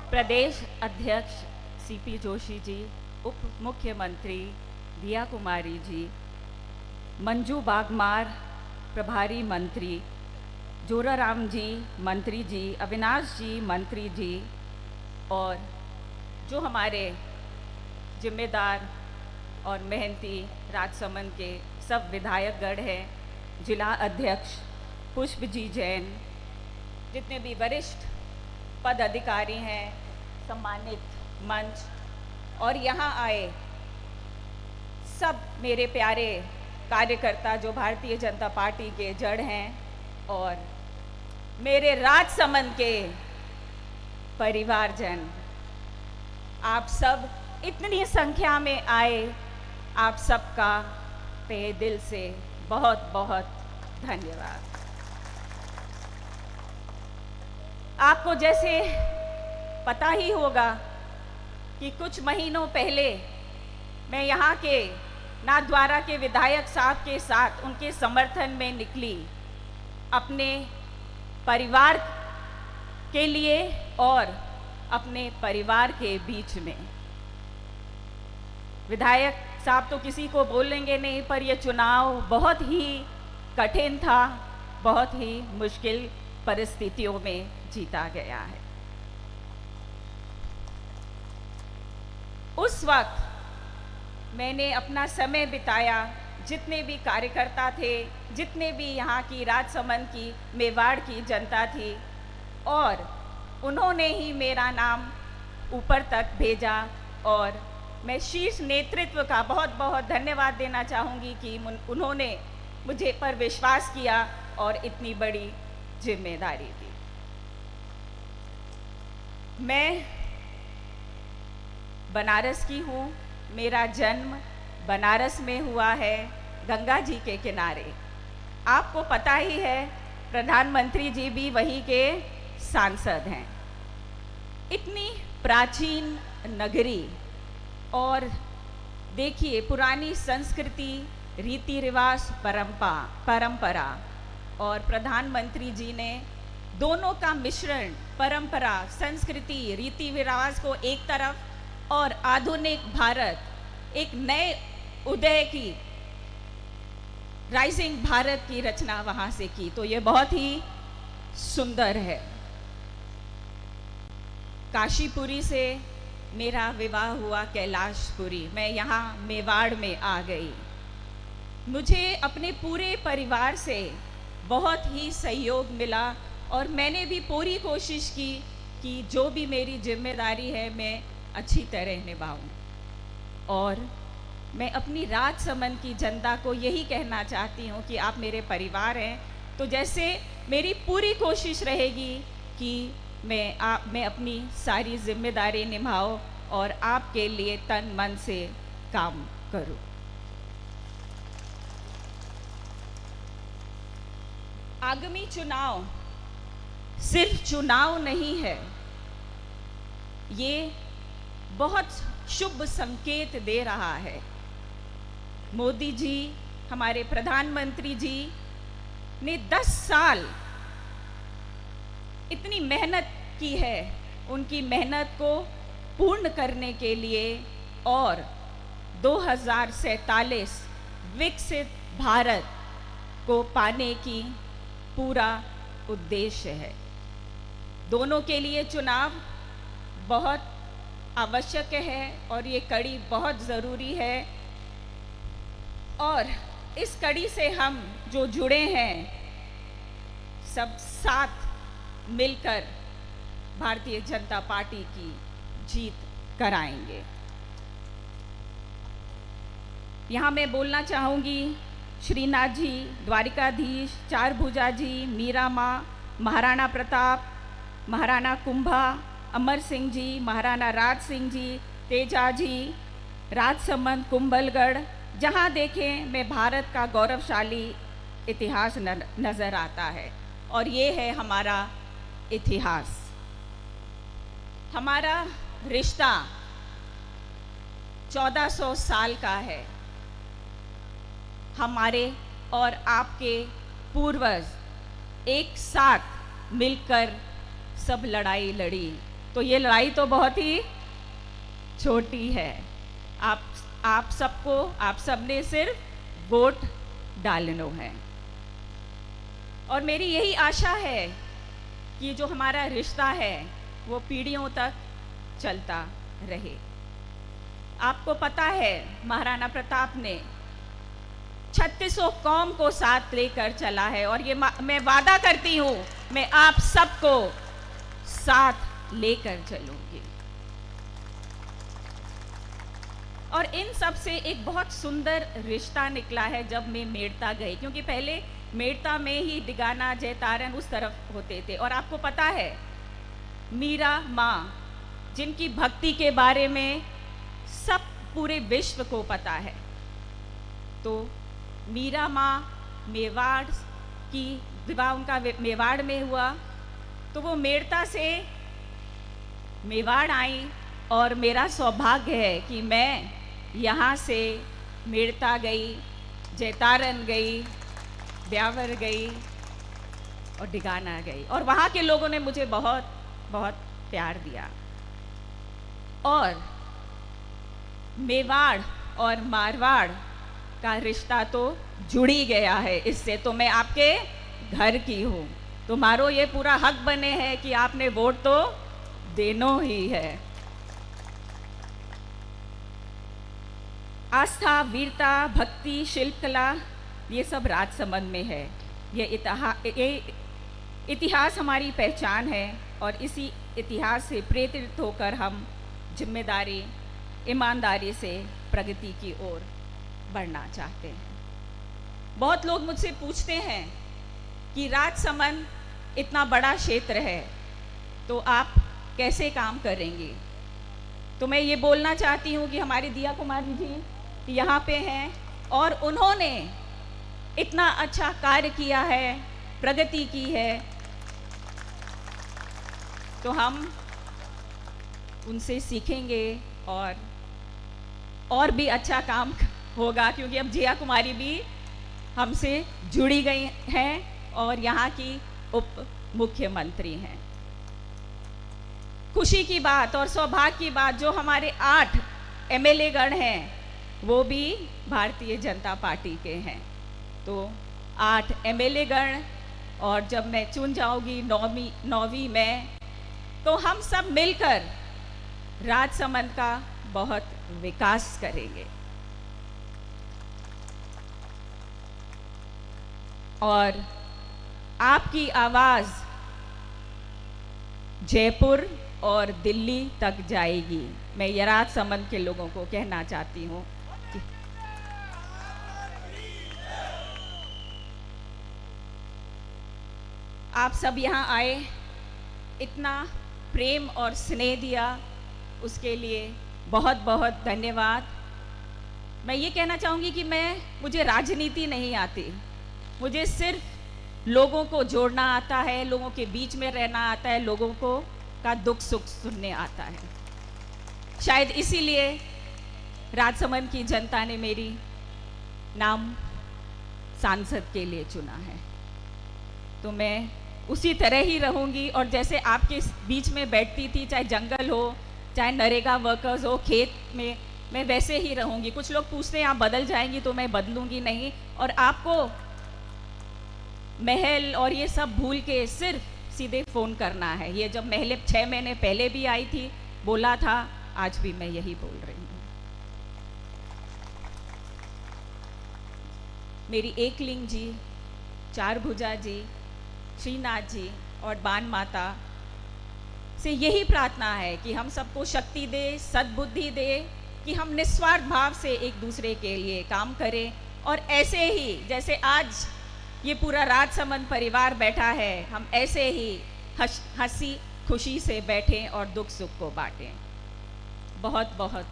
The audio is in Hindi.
प्रदेश अध्यक्ष सीपी जोशी जी, उप मुख्यमंत्री दिया कुमारी जी, मंजू बागमार प्रभारी मंत्री, जोराराम जी मंत्री जी, अविनाश जी मंत्री जी, और जो हमारे जिम्मेदार और मेहनती राजसमंद के सब विधायकगण हैं, जिला अध्यक्ष पुष्प जी जैन, जितने भी वरिष्ठ पद अधिकारी हैं, सम्मानित मंच और यहाँ आए सब मेरे प्यारे कार्यकर्ता जो भारतीय जनता पार्टी के जड़ हैं, और मेरे राजसमंद के परिवारजन, आप सब इतनी संख्या में आए, आप सबका तहे दिल से बहुत बहुत धन्यवाद। आपको जैसे पता ही होगा कि कुछ महीनों पहले मैं यहाँ के नाथद्वारा के विधायक साहब के साथ उनके समर्थन में निकली, अपने परिवार के लिए और अपने परिवार के बीच में। विधायक साहब तो किसी को बोलेंगे नहीं, पर यह चुनाव बहुत ही कठिन था, बहुत ही मुश्किल परिस्थितियों में जीता गया है। उस वक्त मैंने अपना समय बिताया, जितने भी कार्यकर्ता थे, जितने भी यहाँ की राजसमंद की, मेवाड़ की जनता थी, और उन्होंने ही मेरा नाम ऊपर तक भेजा, और मैं शीर्ष नेतृत्व का बहुत बहुत धन्यवाद देना चाहूँगी कि उन्होंने मुझे पर विश्वास किया और इतनी बड़ी जिम्मेदारी दी। मैं बनारस की हूँ, मेरा जन्म बनारस में हुआ है, गंगा जी के किनारे। आपको पता ही है, प्रधानमंत्री जी भी वहीं के सांसद हैं। इतनी प्राचीन नगरी, और देखिए पुरानी संस्कृति, रीति रिवाज, परंपरा, और प्रधानमंत्री जी ने दोनों का मिश्रण, परंपरा, संस्कृति, रीति रिवाज को एक तरफ और आधुनिक भारत, एक नए उदय की, राइजिंग भारत की रचना वहां से की, तो ये बहुत ही सुंदर है। काशीपुरी से मेरा विवाह हुआ कैलाशपुरी, मैं यहाँ मेवाड़ में आ गई। मुझे अपने पूरे परिवार से बहुत ही सहयोग मिला, और मैंने भी पूरी कोशिश की कि जो भी मेरी जिम्मेदारी है मैं अच्छी तरह निभाऊं। और मैं अपनी राजसमंद की जनता को यही कहना चाहती हूँ कि आप मेरे परिवार हैं, तो जैसे मेरी पूरी कोशिश रहेगी कि मैं अपनी सारी जिम्मेदारी निभाऊं और आपके लिए तन मन से काम करूं। आगामी चुनाव सिर्फ चुनाव नहीं है, ये बहुत शुभ संकेत दे रहा है। मोदी जी, हमारे प्रधानमंत्री जी ने 10 साल इतनी मेहनत की है, उनकी मेहनत को पूर्ण करने के लिए, और 2047 विकसित भारत को पाने की पूरा उद्देश्य है। दोनों के लिए चुनाव बहुत आवश्यक है, और ये कड़ी बहुत ज़रूरी है, और इस कड़ी से हम जो जुड़े हैं, सब साथ मिलकर भारतीय जनता पार्टी की जीत कराएंगे। यहाँ मैं बोलना चाहूँगी श्रीनाथ जी, द्वारिकाधीश, चारभुजा जी, मीरा माँ, महाराणा प्रताप, महाराणा कुंभा, अमर सिंह जी, महाराणा राज सिंह जी, तेजा जी, राजसमंद, कुंभलगढ़, जहाँ देखें मैं भारत का गौरवशाली इतिहास नज़र आता है। और ये है हमारा इतिहास, हमारा रिश्ता 1400 साल का है। हमारे और आपके पूर्वज एक साथ मिलकर सब लड़ाई लड़ी, तो ये लड़ाई तो बहुत ही छोटी है। आप सबको, आप सबने सिर्फ वोट डालना है। और मेरी यही आशा है कि जो हमारा रिश्ता है वो पीढ़ियों तक चलता रहे। आपको पता है महाराणा प्रताप ने 3600 कौम को साथ लेकर चला है, और ये मैं वादा करती हूँ मैं आप सबको साथ लेकर चलूंगी। और इन सब से एक बहुत सुंदर रिश्ता निकला है जब मैं मेड़ता गई, क्योंकि पहले मेड़ता में ही डिगाना जयतारण उस तरफ होते थे। और आपको पता है मीरा माँ, जिनकी भक्ति के बारे में सब पूरे विश्व को पता है, तो मीरा माँ मेवाड़ की विवाह उनका मेवाड़ में हुआ, तो वो मेड़ता से मेवाड़ आई। और मेरा सौभाग्य है कि मैं यहाँ से मेड़ता गई, जयतारण गई, ब्यावर गई और डिगाना गई, और वहाँ के लोगों ने मुझे बहुत बहुत प्यार दिया। और मेवाड़ और मारवाड़ का रिश्ता तो जुड़ी गया है इससे, तो मैं आपके घर की हूँ, तो मारो ये पूरा हक बने है कि आपने वोट तो देनो ही है। आस्था, वीरता, भक्ति, शिल्पकला, ये सब राजसमंद में है। ये इतिहास हमारी पहचान है, और इसी इतिहास से प्रेरित होकर हम जिम्मेदारी, ईमानदारी से प्रगति की ओर बढ़ना चाहते हैं। बहुत लोग मुझसे पूछते हैं कि राजसमंद इतना बड़ा क्षेत्र है तो आप कैसे काम करेंगे। तो मैं ये बोलना चाहती हूँ कि हमारी दिया कुमारी जी यहाँ पे हैं, और उन्होंने इतना अच्छा कार्य किया है, प्रगति की है, तो हम उनसे सीखेंगे और भी अच्छा काम होगा, क्योंकि अब जिया कुमारी भी हमसे जुड़ी गई हैं और यहाँ की उप मुख्यमंत्री हैं। खुशी की बात और सौभाग्य की बात, जो हमारे 8 एमएलए गण हैं वो भी भारतीय जनता पार्टी के हैं। तो 8 एमएलए गण, और जब मैं चुन जाऊंगी 9वीं में, तो हम सब मिलकर राजसमंद का बहुत विकास करेंगे। और आपकी आवाज़ जयपुर और दिल्ली तक जाएगी। मैं ये राजसमंद के लोगों को कहना चाहती हूँ कि आप सब यहाँ आए, इतना प्रेम और स्नेह दिया, उसके लिए बहुत बहुत धन्यवाद। मैं ये कहना चाहूँगी कि मुझे राजनीति नहीं आती, मुझे सिर्फ लोगों को जोड़ना आता है, लोगों के बीच में रहना आता है, लोगों को का दुख सुख सुनने आता है। शायद इसीलिए राजसमंद की जनता ने मेरी नाम सांसद के लिए चुना है। तो मैं उसी तरह ही रहूँगी, और जैसे आपके बीच में बैठती थी, चाहे जंगल हो, चाहे नरेगा वर्कर्स हो, खेत में, मैं वैसे ही रहूँगी। कुछ लोग पूछते हैं आप बदल जाएंगी, तो मैं बदलूँगी नहीं। और आपको महल और ये सब भूल के सिर्फ सीधे फ़ोन करना है। ये जब महल 6 महीने पहले भी आई थी, बोला था, आज भी मैं यही बोल रही हूँ। मेरी एकलिंग जी, चारभुजा जी, श्रीनाथ जी और बाण माता से यही प्रार्थना है कि हम सबको शक्ति दे, सद्बुद्धि दे, कि हम निस्वार्थ भाव से एक दूसरे के लिए काम करें। और ऐसे ही जैसे आज ये पूरा राजसमंद परिवार बैठा है, हम ऐसे ही हंसी खुशी से बैठें और दुख सुख को बांटें। बहुत बहुत